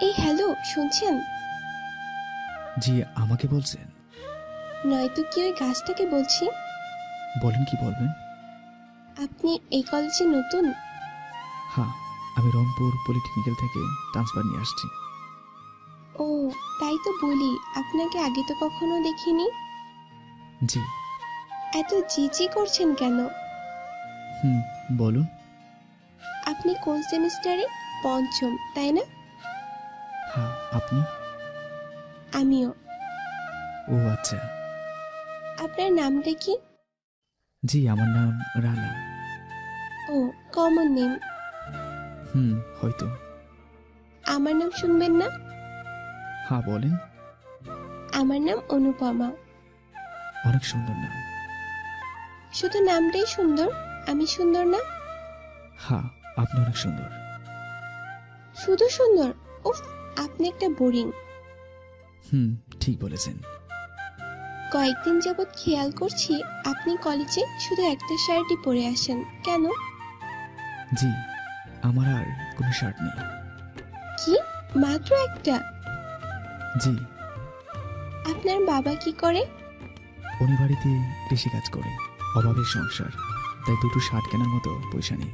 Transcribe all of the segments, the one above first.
এই হ্যালো, শুনছেন? জি, আমাকে বলছেন? নয়তো কি ওই গাছটাকে বলছি। বলেন, কি বলবেন? আপনি এই কলেজে নতুন? হ্যাঁ, আমি রংপুর পলিটেকনিক্যাল থেকে ট্রান্সফার নিয়ে আসছি। ও, তাই তো বলি, আপনাকে আগে তো কখনো দেখিনি। জি। এত জিজি করছেন কেন? হুম, বলুন। আপনি কোন সেমিস্টারে? পঞ্চম, তাই না? হ্যাঁ, আপনি? আমিও। ও আচ্ছা। আপনার নামটা কি? জি, আমার নাম রানা। ও, কমন নেম। হুম, হয়তো। আমার নাম শুনবেন না? হ্যাঁ, বলেন। আমার নাম অনুপমা। অনেক সুন্দর নাম। শুধু নামটাই সুন্দর, আমি সুন্দর না? হ্যাঁ, আপনি অনেক সুন্দর। শুধু সুন্দর? উফ, আপনি একটা বোরিং। হুম, ঠিক বলেছেন। কয়েকদিন যাবৎ খেয়াল করছি আপনি কলেজে শুধু একটা শার্টই পরে আসেন, কেন? জি, আমার আর কোনো শার্ট নেই। কি, মাত্র একটা? জি। আপনার বাবা কি করে? উনি বাড়িতে কৃষিকাজ করে, অভাবের সংসার, তাই দুটো শার্ট কেনার মতো পয়সা নেই।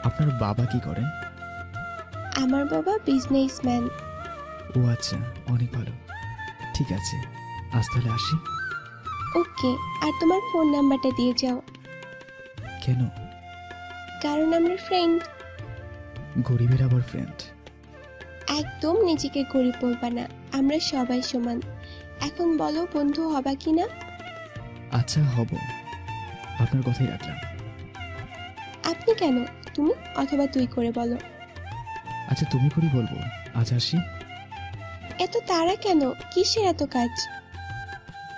আপনার বাবা কি করেন? আমার বাবা বিজনেসম্যান। ও আচ্ছা, অনেক ভালো। ঠিক আছে, আজ তাহলে আসি। ওকে, আর তোমার ফোন নাম্বারটা দিয়ে যাও। কেন? কারণ আমরা ফ্রেন্ড। গরিবের আবার ফ্রেন্ড? একদম নিজেকে গরিব বলবা না, আমরা সবাই সমান। এখন বলো, বন্ধু হবা কিনা? আচ্ছা, হব। আপনার কথাই রাখলাম। আপনি কেন, তুমি অথবা তুই করে বলো। আচ্ছা, তুমি করি বলবো। আজ আসি। এত তাড়া কেন, কিসের এত কাজ?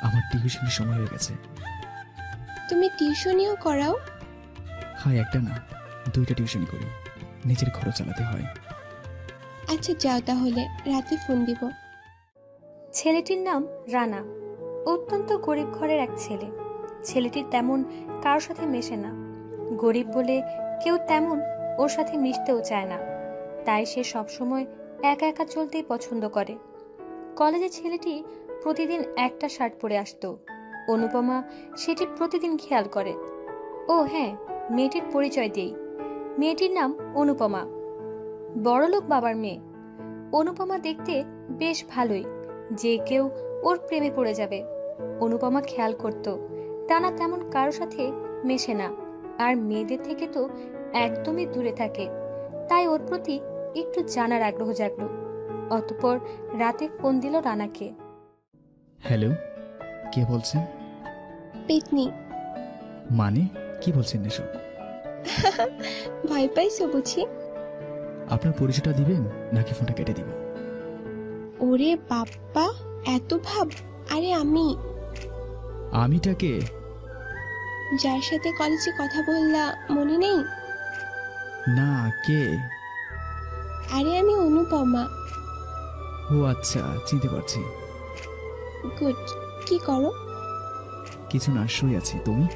আমার টিউশনের সময় হয়ে গেছে। তুমি টিউশনিও করাও? হ্যাঁ, একটা না, দুইটা টিউশনই করি। নিজের খরচ চালাতে হয়। আচ্ছা যাও তাহলে, রাতে ফোন দিব। ছেলেটির নাম রানা। অত্যন্ত গরিব ঘরের এক ছেলে। ছেলেটির তেমন কারোর সাথে মেশে না। গরিব বলে কেউ তেমন ওর সাথে মিশতেও চায় না। তাই সে সবসময় একা একা চলতেই পছন্দ করে। কলেজে ছেলেটি প্রতিদিন একটা শার্ট পরে আসতো। অনুপমা সেটি প্রতিদিন খেয়াল করে। ও হ্যাঁ, মেয়েটির পরিচয় দেই। মেয়েটির নাম অনুপমা, বড়লোক বাবার মেয়ে। অনুপমা দেখতে বেশ ভালোই, যে কেউ ওর প্রেমে পড়ে যাবে। অনুপমা খেয়াল করত টানা তেমন কারো সাথে মেশে না, আর মেয়েদের থেকে তো একদমই দূরে থাকে। তাই ওর প্রতি একটু জানার আগ্রহ জাগলো। অতঃপর রাতে ফোন দিল রানাকে। হ্যালো, কে বলছেন? পেতনি। মানে কি বলছেন এসব? ভয় পাইছো বুঝি? আপনার পরিচয়টা দিবেন নাকি ফোনটা কেটে দিব? ওরে বাপ্পা, এত ভাব! আরে আমিটাকে? যার সাথে কলেজে কথা বললা, মনে নেই? না, কে? আরে আমি অনুপমা। ও আচ্ছা, চিনতে পারছি। গুড। কি করো? কিছু না, শুয়ে আছি। তুমি?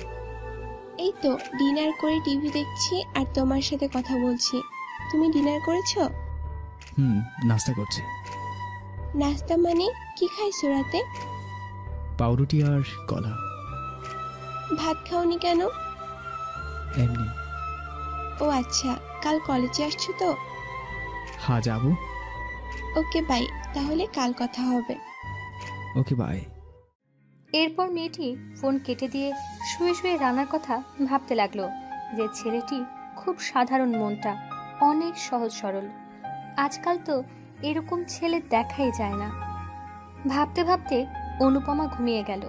এই তো ডিনার করে টিভি দেখছি আর তোমার সাথে কথা বলছি। তুমি ডিনার করেছো? হুম, নাস্তা করছি। নাস্তা মানে কি খাইছো রাতে? পাউরুটি আর কলা। ভাত খাওনি কেন? এমনি। ও আচ্ছা, কাল কলেজে আসছো তো? হ্যাঁ, যাবো। ওকে বাই, তাহলে কাল কথা হবে। ওকে, বাই। এরপর মেয়েটি ফোন কেটে দিয়ে শুয়ে শুয়ে রানার কথা ভাবতে লাগলো, যে ছেলেটি খুব সাধারণ, মনটা অনেক সহজ সরল। আজকাল তো এরকম ছেলে দেখাই যায় না। ভাবতে ভাবতে অনুপমা ঘুমিয়ে গেল।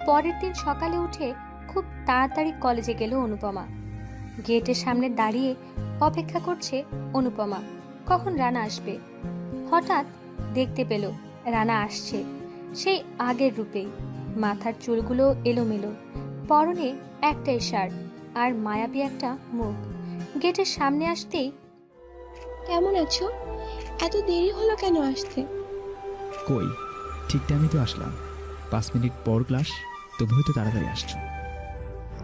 পরের দিন সকালে উঠে খুব তাড়াতাড়ি কলেজে গেল অনুপমা। গেটের সামনে দাঁড়িয়ে অপেক্ষা করছে অনুপমা, কখন রানা আসবে। হঠাৎ দেখতে পেল রানা আসছে, সেই আগের রূপেই। মাথার চুলগুলো এলোমেলো, পরনে একটাই শার্ট আর মায়াবী একটা মুখ। গেটের সামনে আসতেই, কেমন আছো? এত দেরি হলো কেন আসতে? কই, ঠিক টাইমে তো আসলাম। 5 মিনিট পর ক্লাস, তুমি হয়তো তাড়াতাড়ি আসছো।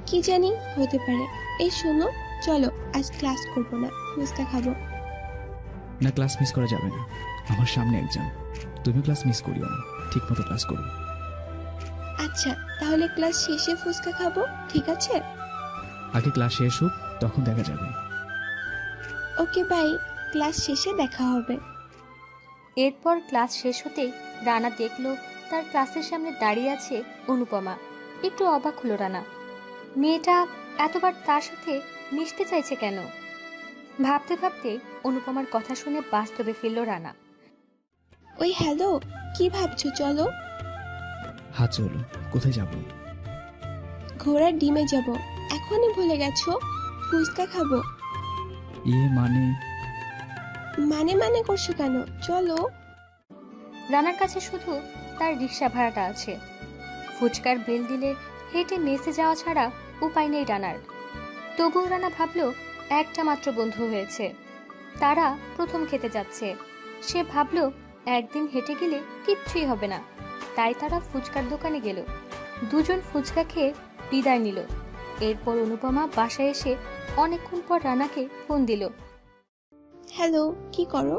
কি জানি, হতে পারে। এই শোনো, চলো আজ ক্লাস করবো না, ফুচকা খাবো। না, ক্লাস মিস করা যাবে না। আমার সামনে এক্সাম, তুমিও ক্লাস মিস করিও না, ঠিক মতো ক্লাস করো। আচ্ছা, তাহলে ক্লাস শেষে ফুচকা খাবো, ঠিক আছে? আগে ক্লাস শেষ হোক, তখন দেখা যাবে। ওকে বাই, ক্লাস শেষে দেখা হবে। এরপর ক্লাস শেষ হতেই রানা দেখলো তার ক্লাসের সামনে দাঁড়িয়ে আছে অনুপমা। একটু অবাক হলো রানা, মেয়েটা এতবার তার সাথে মিশতে চাইছে কেন? ভাবতে ভাবতে অনুপমার কথা শুনে বাস্তবে ফিরল রানা। ওই হ্যালো, কি ভাবছো? চলো। হাত চলো, কোথায় যাব? ঘোড়ার ডিমে যাব। এখনই ভুলে গেছো? ফুচকা খাবো। মানে মানে করছো কেন? চলো। রানার কাছে শুধু তার রিক্সা ভাড়াটা আছে। ফুচকার বিল দিলে হেঁটে মেসে যাওয়া ছাড়া উপায় নেই রানার। তবুও রানা ভাবল একটা মাত্র বন্ধু হয়েছে, তারা প্রথম খেতে যাচ্ছে। সে ভাবল একদিন হেঁটে গেলে কিচ্ছুই হবে না, তাই তারা ফুচকার দোকানে গেল। দুজন ফুচকা খেয়ে বিদায় নিল। এরপর অনুপমা বাসায় এসে অনেকক্ষণ পর রানাকে ফোন দিল। হ্যালো, কি করো?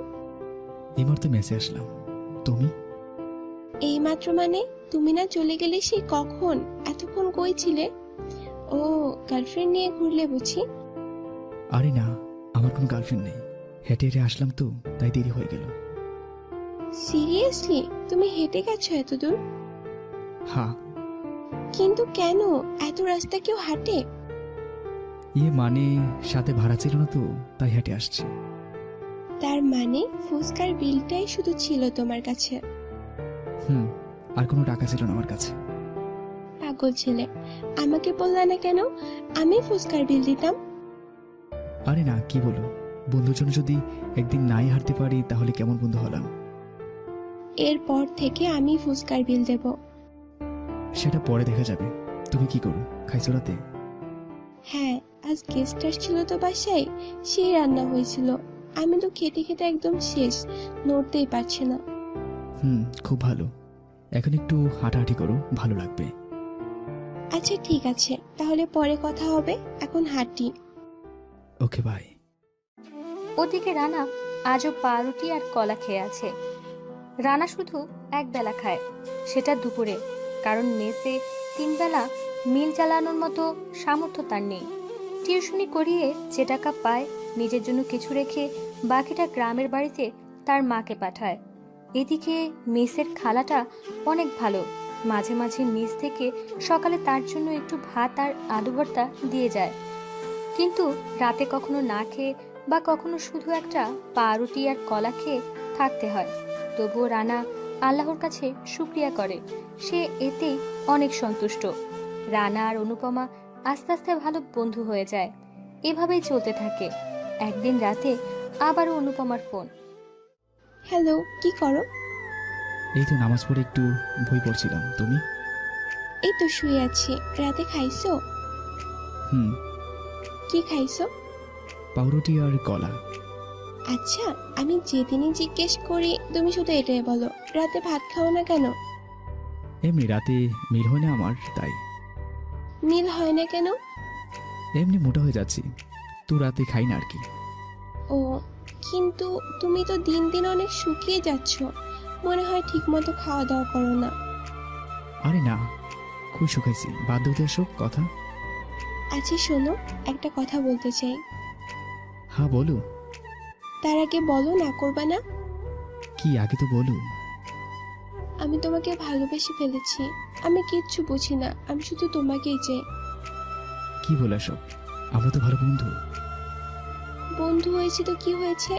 এইমাত্র মেসে আসলাম। তুমি? এইমাত্র মানে? তুমি না চলে গেলে সেই কখন? এতক্ষণ কই ছিলে? ও, গার্লফ্রেন্ড নিয়ে ঘুরলে বুঝি? আরে না, আমার কোনো গার্লফ্রেন্ড নেই। হেঁটে হেঁটে আসলাম তো, তাই দেরি হয়ে গেল। সিরিয়াসলি? তুমি হেঁটে গেছো এত দূর? হ্যাঁ। কিন্তু কেন? এত রাস্তা কেউ হাঁটে? মানে সাথে ভাড়া ছিল না তো, তাই হেঁটে আসছি। তার মানে ফুচকার বিলটাই শুধু ছিল তোমার কাছে? আর কোনো টাকা ছিল না আমার কাছে। পাগল ছেলে, আমাকে বললা না কেন? আমি ফুচকার বিল দিতাম। আরে না, কি বলো, বন্ধুর জন্য যদি একদিন নাই হারতে পারি তাহলে কেমন বন্ধু হলাম? এরপর থেকে আমি ফুচকার বিল দেব। সেটা পরে দেখা যাবে। তুমি কি করো, খাইছো রাতে? হ্যাঁ, আজ গেস্ট আসছিল তো বাসায়, সেই রান্না হয়েছিল। আমি তো খেতে খেতে একদম শেষ, নড়তেই পারছি না। খুব ভালো। এখন একটু হাঁটাহাঁটি করো, ভালো লাগবে। আচ্ছা ঠিক আছে, তাহলে পরে কথা হবে, এখন হাঁটি। Okay bye. ওদিকে রানা আজও পাউরুটি আর কলা খেয়ে আছে। রানা শুধু এক বেলা খায়, সেটা দুপুরে, কারণ মেসে 3 বেলা মিল চালানোর মতো সামর্থ্য তার নেই। টিউশনি করিয়ে যে টাকা পায় নিজের জন্য কিছু রেখে বাকিটা গ্রামের বাড়িতে তার মাকে পাঠায়। এদিকে মেসের খালাটা অনেক ভালো, মাঝে মাঝে মেস থেকে সকালে তার জন্য একটু ভাত আর আলু ভর্তা দিয়ে যায়। কিন্তু রাতে কখনো না খেয়ে বা কখনো শুধু একটা পাউরুটি আর কলা খেয়ে থাকতে হয়। তবুও রানা আল্লাহর কাছে শুকরিয়া করে, সে এতেই অনেক সন্তুষ্ট। রানা আর অনুপমা আস্তে আস্তে ভালো বন্ধু হয়ে যায়। এভাবেই চলতে থাকে। একদিন রাতে আবারও অনুপমার ফোন। হ্যালো, কি করো? এই তো নামাজ পড়ে একটু বই পড়ছিলাম। তুমি? এই তো শুয়ে আছি। রাতে খাইছো? কি খাইছো? পাউরুটি আর কলা। আচ্ছা, আমি যেদিনই জিজ্ঞেস করি তুমি শুধু এটাই বলো, রাতে ভাত খাও না কেন? এমনি রাতে মিল হয় না আমার, তাই। মিল হয় না কেন? এমনি মোটা হয়ে যাচ্ছি তো, রাতে খাই না আর কি। ও, কিন্তু তুমি তো দিন দিন অনেক শুকিয়ে যাচ্ছ, মনে হয় ঠিক মতো খাওয়া দাওয়া করো না। আরে না, খুব শুকাইছি, বাদ দিতে এসো কথা। আচ্ছা শোনো, একটা কথা বলতে চাই। হ্যাঁ বলো। তার আগে বলো না করবা না? কি, আগে তো বলো। আমি তোমাকে ভালোবেসে ফেলেছি। আমি কিচ্ছু বুঝি না, আমি শুধু তোমাকেই চাই। কি বলে সব? আমরা তো ভালো বন্ধু। বন্ধু হয়েছি তো কি হয়েছে?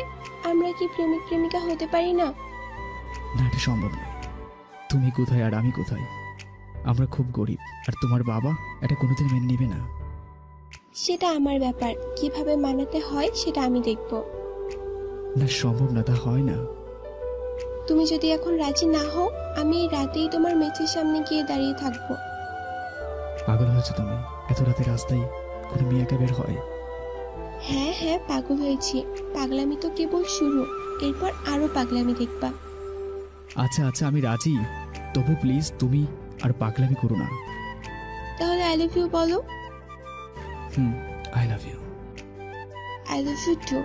আমরা কি প্রেমিক প্রেমিকা হতে পারি না? না, এটা সম্ভব নয়। তুমি কোথায় আর আমি কোথায়? আমরা খুব গরিব, আর তোমার বাবা এটা কোনোদিন মেনে নেবে না। সেটা আমার ব্যাপার, কিভাবে মানাতে হয় সেটা আমি দেখব। না, সম্ভব না, তা হয় না। তুমি যদি এখন রাজি না হও, আমি এই রাতেই তোমার মেচের সামনে গিয়ে দাঁড়িয়ে থাকবো। পাগল হয়েছে তুমি? এত রাতে রাস্তায় কোনো মেয়ে একা বের হয়? হ্যাঁ হ্যাঁ, পাগল হয়েছি। পাগলামি তো কেবল শুরু, এরপর আরো পাগলামি দেখবা। আচ্ছা আচ্ছা, আমি রাজি, তবু প্লিজ তুমি আর পাগলামি করো না। তাহলে আই লাভ ইউ বলো। I love you. I love you too.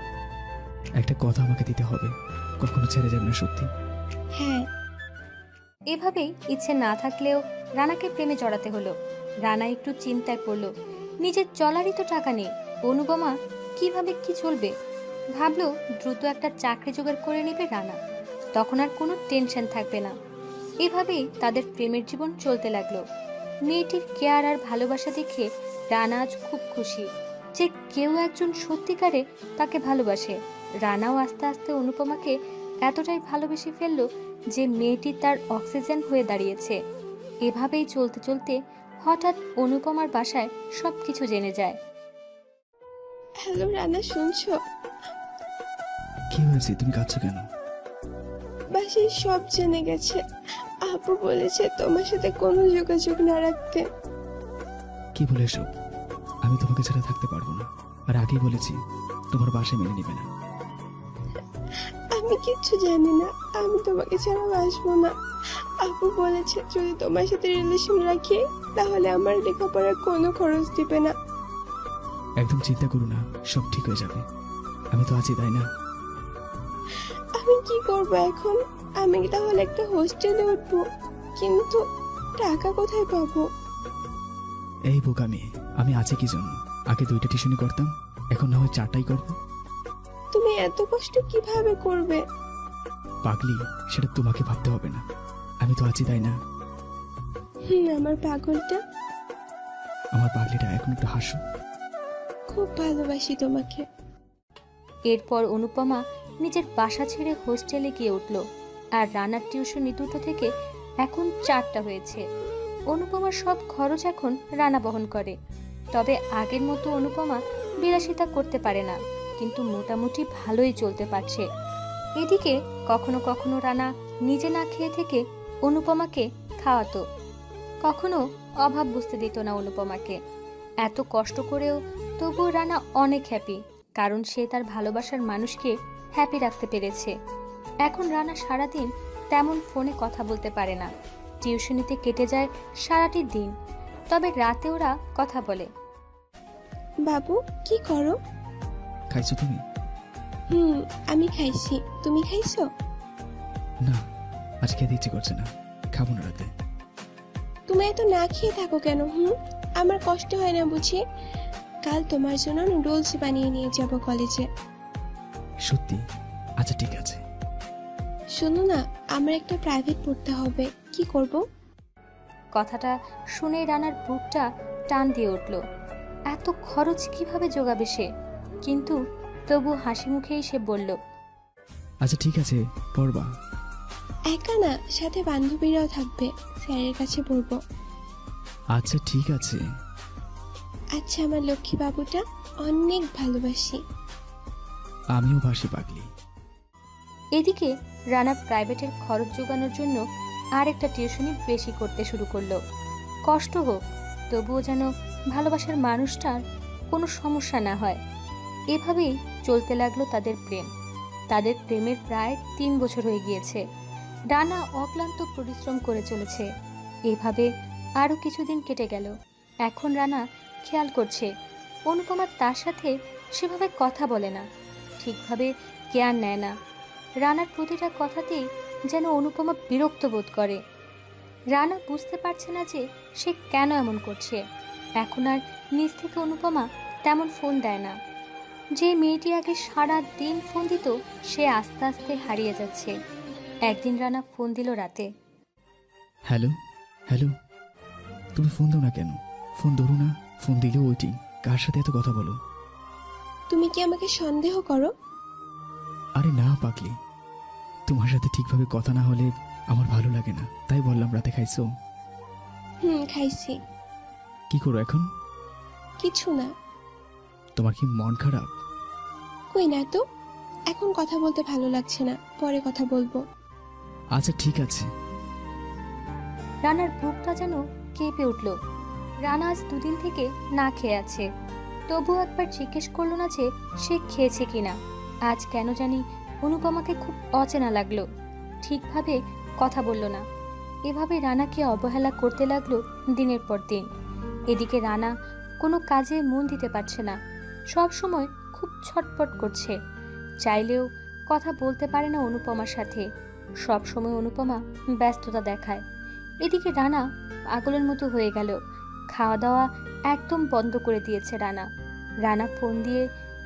একটা কথা আমাকে দিতে হবে, কখনো ছেড়ে যাবে না সত্যি? হ্যাঁ। এভাবেই ইচ্ছে না থাকলেও রানাকে প্রেমে জড়াতে হলো। রানা একটু চিন্তায় পড়লো, নিজের চলারই তো টাকা নেই, অনুপমা কিভাবে কি চলবে। ভাবলো দ্রুত একটা চাকরি জোগাড় করে নেবে রানা, তখন আর কোনো টেনশন থাকবে না। এভাবেই তাদের প্রেমের জীবন চলতে লাগলো। মেয়েটির কেয়ার আর ভালোবাসা দেখে রানা আজ খুব খুশি যে কেউ একজন সত্যিকারে তাকে ভালোবাসে। রানাও আস্তে আস্তে অনুপমাকে এতটাই ভালোবেসে ফেললো যে মেয়েটি তার অক্সিজেন হয়ে দাঁড়িয়েছে। এভাবেই চলতে চলতে হঠাৎ অনুপমার বাসায় সবকিছু জেনে যায়। হ্যালো রানা, শুনছো? কি হয়েছে, তুমি কাঁদছো কেন? বাসায় সব জেনে গেছে। আপু বলেছে তোমার সাথে কোনো যোগাযোগ না রাখতে। কি বলে এসব? আমি তোমাকে ছাড়া থাকতে পারবো না, আর আগেই বলেছি তোমার বাসায় মেনে নেবে না। আমি কিচ্ছু জানি না, আমি তোমাকে ছাড়া বাসবো না। আপু বলেছে যদি তোমার সাথে রিলেশন রাখি তাহলে আমার লেখাপড়ার কোনো খরচ দিবে না। একদম চিন্তা করো না, সব ঠিক হয়ে যাবে। আমি তো আছি, তাই না? আমি কি করব এখন? আমি কি তাহলে একটা হোস্টেলে উঠবো? কিন্তু টাকা কোথায় পাবো? এই বোকামি, আমি আছি কি জন্য? আগে 2টা টিউশনি করতাম, এখন না হয় 4টাই করবো। তুমি এত কষ্ট কিভাবে করবে? পাগলি, সেটা তোমাকে ভাবতে হবে না, আমি তো আছি, তাই না? আমার পাগলটা। আমার পাগলিটা এখন একটু হাসো। খুব ভালোবাসি তোমাকে। এরপর অনুপমা নিজের বাসা ছেড়ে হোস্টেলে গিয়ে উঠল। আর রানার টিউশনি 2টো থেকে এখন 4টা হয়েছে। অনুপমার সব খরচ এখন রানা বহন করে। তবে আগের মতো অনুপমা বিলাসিতা করতে পারে না, কিন্তু মোটামুটি ভালোই চলতে পারছে। এদিকে কখনো কখনো রানা নিজে না খেয়ে থেকে অনুপমাকে খাওয়াতো। কখনো অভাব বুঝতে দিত না অনুপমাকে। এত কষ্ট করেও তবুও রানা অনেক হ্যাপি, কারণ সে তার ভালোবাসার মানুষকে হ্যাপি রাখতে পেরেছে। এখন রানা সারাদিন তেমন ফোনে কথা বলতে পারে না। টিউশনিতে কেটে যায় সারাটি দিন, তবে রাতে ওরা কথা বলে। বাবু কি করো? খাইছো তুমি? আমি খাইছি, তুমি খাইছো? না, আজ খেতে ইচ্ছে করছে না, খাবো না রাতে। তুমি এত না খেয়ে থাকো কেন? আমার কষ্ট হয় না বুঝি? কাল তোমার জন্য নুডলস বানিয়ে নিয়ে যাব কলেজে। সত্যি? আচ্ছা ঠিক আছে। শোনো না, আমার একটা প্রাইভেট পড়তে হবে, কি করব? কথাটা শুনে রানার বুকটা টান দিয়ে উঠল। এত খরচ কিভাবে জোগাবে সে? কিন্তু তবু হাসি মুখেই সে বলল, আচ্ছা ঠিক আছে, পড়বা। একা না, সাথে বান্ধবীরাও থাকবে, স্যারের কাছে পড়বো। আচ্ছা ঠিক আছে। আচ্ছা আমার লক্ষ্মী বাবুটা, অনেক ভালোবাসি। আমিও বাসি পাগলি। এদিকে রানা প্রাইভেটের খরচ জোগানোর জন্য আর একটা টিউশনি বেশি করতে শুরু করলো। কষ্ট হোক, তবুও যেন ভালোবাসার মানুষটার কোনো সমস্যা না হয়। এভাবেই চলতে লাগলো তাদের প্রেম। তাদের প্রেমের প্রায় 3 বছর হয়ে গিয়েছে। রানা অক্লান্ত পরিশ্রম করে চলেছে। এভাবে আরও কিছুদিন কেটে গেল। এখন রানা খেয়াল করছে অনুপমা তার সাথে সেভাবে কথা বলে না, ঠিকভাবে কেয়ার নেয় না। রানার প্রতিটা কথাতেই যেন অনুপমা বিরক্ত বোধ করে। রানা বুঝতে পারছে না যে সে কেন এমন করছে। এখন আর নিজ থেকে অনুপমা তেমন ফোন দেয় না। যে মেয়েটি আগে সারা দিন ফোন দিত, সে আস্তে আস্তে হারিয়ে যাচ্ছে। একদিন রানা ফোন দিল রাতে। হ্যালো হ্যালো, তুমি ফোন দাও না কেন? ফোন ধরো না, ফোন দিলেও ওইটি। কার সাথে এত কথা বলো? তুমি কি আমাকে সন্দেহ করো? আরে না পাগলি, তোমার সাথে ঠিকভাবে কথা না হলে আমার ভালো লাগে না, তাই বললাম। রাতে খাইছো? খাইছি। কি করো এখন? কিছু না। তোমার কি মন খারাপ? কই না তো, এখন কথা বলতে ভালো লাগছে না, পরে কথা বলবো। আচ্ছা ঠিক আছে। রানার বুকটা যেন কেঁপে উঠল। রানা আজ 2 দিন থেকে না খেয়ে আছে। তবুও একবার জিজ্ঞেস করলো না যে সে খেয়েছে কিনা। আজ কেন জানি অনুপমাকে খুব অচেনা লাগলো। ঠিকভাবে কথা বলল না। এভাবে রানাকে অবহেলা করতে লাগলো দিনের পর দিন। এদিকে রানা কোনো কাজে মন দিতে পারছে না, সব সময় খুব ছটপট করছে। চাইলেও কথা বলতে পারে না অনুপমার সাথে। সব সময় অনুপমা ব্যস্ততা দেখায়। এদিকে রানা পাগলের মতো হয়ে গেল। খাওয়া দাওয়া একদম বন্ধ করে দিয়েছে রানা। রানা ফোন দিয়ে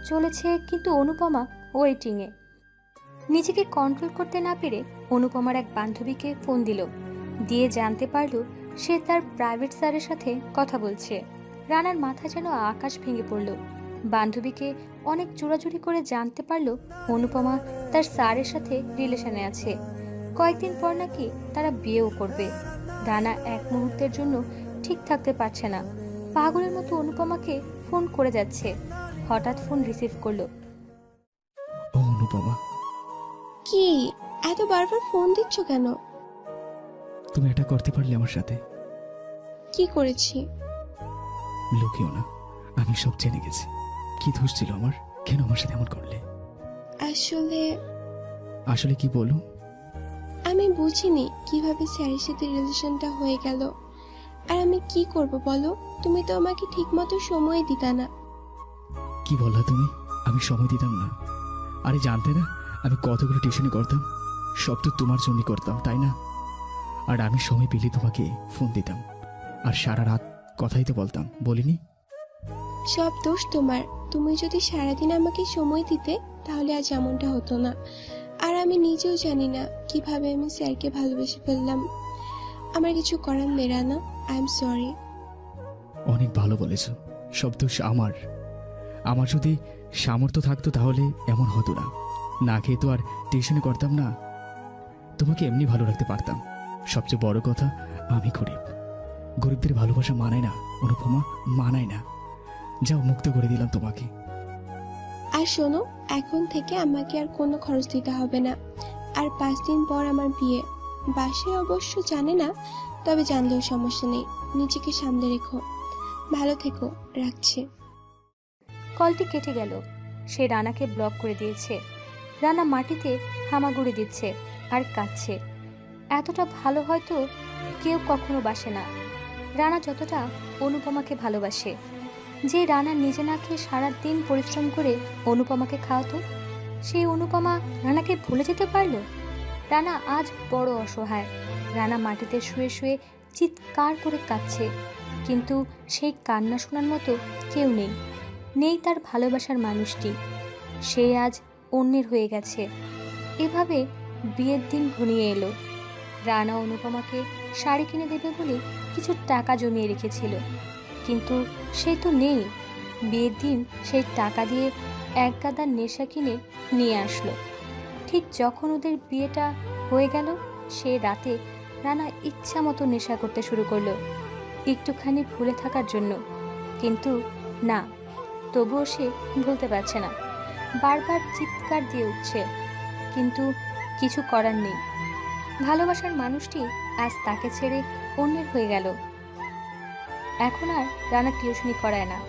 চলেছে, কিন্তু অনুপমা ওয়েটিংয়ে। নিজেকে কন্ট্রোল করতে না পেরে অনুপমার এক বান্ধবীকে ফোন দিয়ে জানতে পারল সে তার প্রাইভেট স্যারের সাথে কথা বলছে। রানার মাথা যেন আকাশ ভেঙে পড়ল। বান্ধবীকে অনেক জোরাজুরি করে জানতে পারল অনুপমা তার স্যারের সাথে রিলেশনে আছে। কয়েকদিন পর নাকি তারা বিয়েও করবে। রানা এক মুহূর্তের জন্য ঠিক থাকতে পারছে না। পাগলের মতো অনুপমাকে ফোন করে যাচ্ছে। হঠাৎ ফোন রিসিভ করলো। ও অনুপমা, কি এত বারবার ফোন দিচ্ছ কেন? তুমি এটা করতে পারলে আমার সাথে? কি করেছি? লুকিও না, আমি সব জেনে গেছি। কি দোষ ছিল আমার? কেন আমার সাথে এমন করলে? আসলে আসলে কি বলো? আমি বুঝিনি কিভাবে স্যারের সাথে রিলেশনটা হয়ে গেল। আর আমি কি করব বলো? তুমি তো আমাকে ঠিক মতো সময় দিতা না। কি বললা তুমি? আমি সময় দিতাম না? আরে জানতে না আমি কতগুলো টিউশনি করতাম? সব তো তোমার জন্যই করতাম, তাই না? আর আমি সময় পেলে তোমাকে ফোন দিতাম, আর সারা রাত কথাই তো বলতাম, বলিনি? সব দোষ তোমার। তুমি যদি সারাদিন আমাকে সময় দিতে তাহলে আজ এমনটা হতো না। আর আমি নিজেও জানি না কিভাবে আমি স্যারকে ভালোবেসে ফেললাম। আমার কিছু করার নেই রানা, আই এম সরি। অনেক ভালো বলেছো। সব দোষ আমার। আমার যদি সামর্থ্য থাকতো তাহলে এমন হতো না। না খেয়ে তো আর টিউশনি করতাম না। তোমাকে এমনি ভালো রাখতে পারতাম। সবচেয়ে বড় কথা, আমি গরিব। গরিবদের ভালোবাসা মানায় না অনুপমা, মানায় না। যাও, মুক্ত করে দিলাম তোমাকে। আর শোনো, এখন থেকে আমাকে আর কোনো খরচ দিতে হবে না। আর 5 দিন পর আমার বিয়ে। বাসায় অবশ্য জানে না, তবে জানলেও সমস্যা নেই। নিজেকে সামলে রেখো। ভালো থেকো, রাখছি। কলটি কেটে গেল। সে রানাকে ব্লক করে দিয়েছে। রানা মাটিতে হামাগুড়ি দিচ্ছে আর কাঁদছে। এতটা ভালো হয়তো কেউ কখনো বাসে না রানা যতটা অনুপমাকে ভালোবাসে। যে রানা নিজে না খেয়ে সারাদিন পরিশ্রম করে অনুপমাকে খাওয়াতো, সেই অনুপমা রানাকে ভুলে যেতে পারলো। রানা আজ বড় অসহায়। রানা মাটিতে শুয়ে শুয়ে চিৎকার করে কাঁদছে, কিন্তু সেই কান্না শোনার মতো কেউ নেই। নেই তার ভালোবাসার মানুষটি। সে আজ অন্যের হয়ে গেছে। এভাবে বিয়ের দিন ঘনিয়ে এলো। রানা অনুপমাকে শাড়ি কিনে দেবে বলে কিছু টাকা জমিয়ে রেখেছিল, কিন্তু সে তো নেই। বিয়ের দিন সেই টাকা দিয়ে এক গাদা নেশা কিনে নিয়ে আসলো। ঠিক যখন ওদের বিয়েটা হয়ে গেল, সে রাতে রানা ইচ্ছা মতো নেশা করতে শুরু করলো, একটুখানি ভুলে থাকার জন্য। কিন্তু না, তবুও সে ভুলতে পারছে না। বারবার চিৎকার দিয়ে উঠছে, কিন্তু কিছু করার নেই। ভালোবাসার মানুষটি আজ তাকে ছেড়ে অন্যের হয়ে গেল। এখন আর রানা টিউশনি করায় না।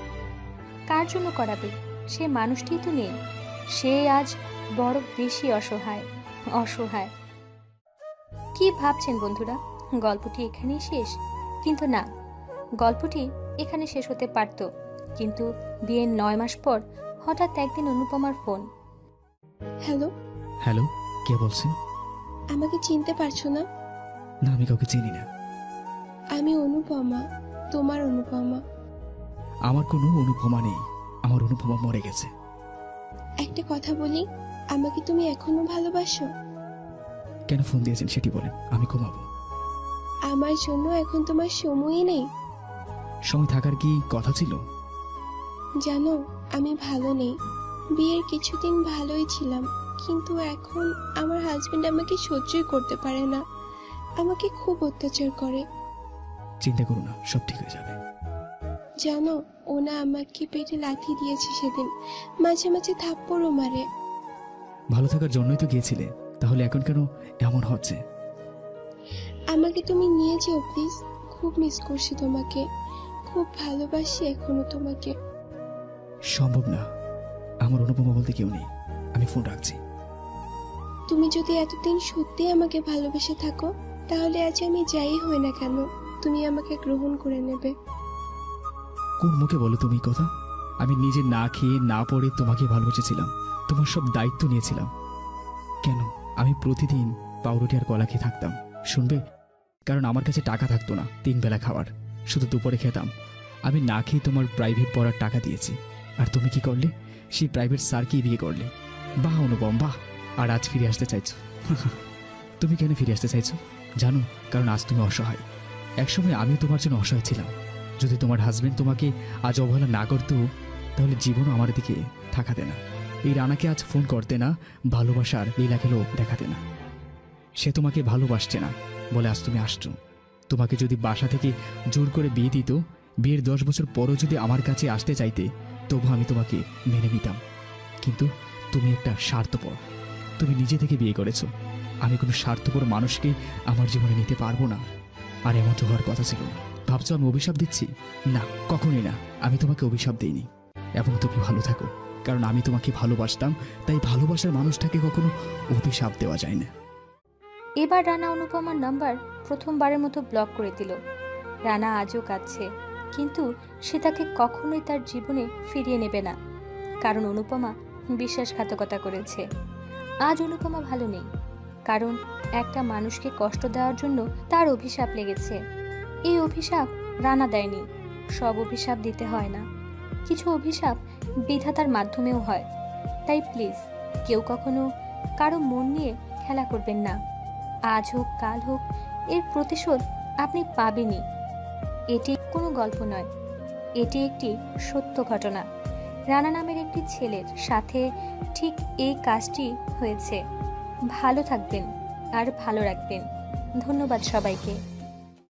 কার জন্য করাবে? সে মানুষটিই তো নেই। সে আজ বড় বেশি অসহায়। অসহায়। কি ভাবছেন বন্ধুরা? গল্পটি এখানেই শেষ? কিন্তু না, গল্পটি এখানে শেষ হতে পারত, কিন্তু বিয়ের 9 মাস পর হঠাৎ একদিন অনুপমার ফোন। হ্যালো। হ্যালো, কে বলছেন? আমাকে চিনতে পারছো না? না, আমি কাউকে চিনি না। আমি অনুপমা, তোমার অনুপমা। আমার কোনো অনুপমা নেই। আমার অনুপমা মরে গেছে। একটা কথা বলি, আমাকে তুমি এখনো ভালোবাসো? কেন ফোন দিয়েছেন সেটি বলেন, আমি ঘুমাবো। আমার জন্য এখন তোমার সময়ই নেই? সময় থাকার কি কথা ছিল? জানো, আমি ভালো নেই। বিয়ের কিছুদিন ভালোই ছিলাম, কিন্তু এখন আমার হাজবেন্ড আমাকে সহ্যই করতে পারে না। আমাকে খুব অত্যাচার করে। চিন্তা করো না, সব ঠিক হয়ে যাবে। জানো, ওনা আমাকে পেটে লাথি দিয়েছে সেদিন, মাঝে মাঝে থাপ্পড়ও মারে। ভালো থাকার জন্যই তো গিয়েছিলে, তাহলে এখন কেন এমন হচ্ছে? আমাকে তুমি নিয়ে যেও প্লিজ। খুব মিস করছি তোমাকে, খুব ভালোবাসি এখনো তোমাকে। সম্ভব না, আমার অনুপমা বলতে কেউ নেই। আমি ফোন রাখছি। তুমি যদি এতদিন সত্যি আমাকে ভালোবেসে থাকো, তাহলে আজ আমি যাই হই না কেন তুমি আমাকে গ্রহণ করে নেবে। কোন মুখে বলো তুমি কথা? আমি নিজে না খেয়ে না পড়ে তোমাকে ভালোবেসেছিলাম, তোমার সব দায়িত্ব নিয়েছিলাম। কেন? আমি প্রতিদিন পাউরুটি আর কলা খেয়ে থাকতাম, শুনবে? কারণ আমার কাছে টাকা থাকতো না 3 বেলা খাবার, শুধু দুপুরে খেতাম। আমি না খেয়ে তোমার প্রাইভেট পড়ার টাকা দিয়েছি, আর তুমি কি করলে? সেই প্রাইভেট স্যারকেই বিয়ে করলে। বাহ অনুপম, বাহ! আর আজ ফিরে আসতে চাইছো। তুমি কেন ফিরে আসতে চাইছো জানো? কারণ আজ তুমি অসহায়। একসময় আমিও তোমার জন্য অসহায় ছিলাম। যদি তোমার হাজবেন্ড তোমাকে আজ অবহেলা না করতো, তাহলে জীবনও আমার দিকে থাকাতে না। এই রানাকে আজ ফোন করতে না, ভালোবাসার লীলাখেলো দেখাতে না। সে তোমাকে ভালোবাসছে না বলে আজ তুমি আসছো। তোমাকে যদি বাসা থেকে জোর করে বিয়ে দিত, বিয়ের 10 বছর পরও যদি আমার কাছে আসতে চাইতে, তবু আমি তোমাকে মেনে নিতাম। কিন্তু তুমি একটা স্বার্থপর। তুমি নিজে থেকে বিয়ে করেছো। আমি কোনো স্বার্থপর মানুষকে আমার জীবনে নিতে পারবো না। আর এমন তো হওয়ার কথা ছিল না। ভাবছো আমি অভিশাপ দিচ্ছি? না, কখনোই না। আমি তোমাকে অভিশাপ দিইনি। এবং তুমি ভালো থাকো, কারণ আমি তোমাকে ভালোবাসতাম। তাই ভালোবাসার মানুষটাকে কখনো অভিশাপ দেওয়া যায় না। এবার রানা অনুপমার নাম্বার প্রথমবারের মতো ব্লক করে দিল। রানা আজও কাঁদছে, কিন্তু সে তাকে কখনোই তার জীবনে ফিরিয়ে নেবে না, কারণ অনুপমা বিশ্বাসঘাতকতা করেছে। আজ অনুপমা ভালো নেই, কারণ একটা মানুষকে কষ্ট দেওয়ার জন্য তার অভিশাপ লেগেছে। এই অভিশাপ রানা দেয়নি। সব অভিশাপ দিতে হয় না, কিছু অভিশাপ বিধাতার মাধ্যমেও হয়। তাই প্লিজ কেউ কখনো কারো মন নিয়ে খেলা করবেন না। আজ হোক কাল হোক, এর প্রতিশোধ আপনি পাবেনই। এটি কোনো গল্প নয়, এটি একটি সত্য ঘটনা। রানা নামের একটি ছেলের সাথে ঠিক এই কাজটি হয়েছে। ভালো থাকবেন আর ভালো রাখবেন। ধন্যবাদ সবাইকে।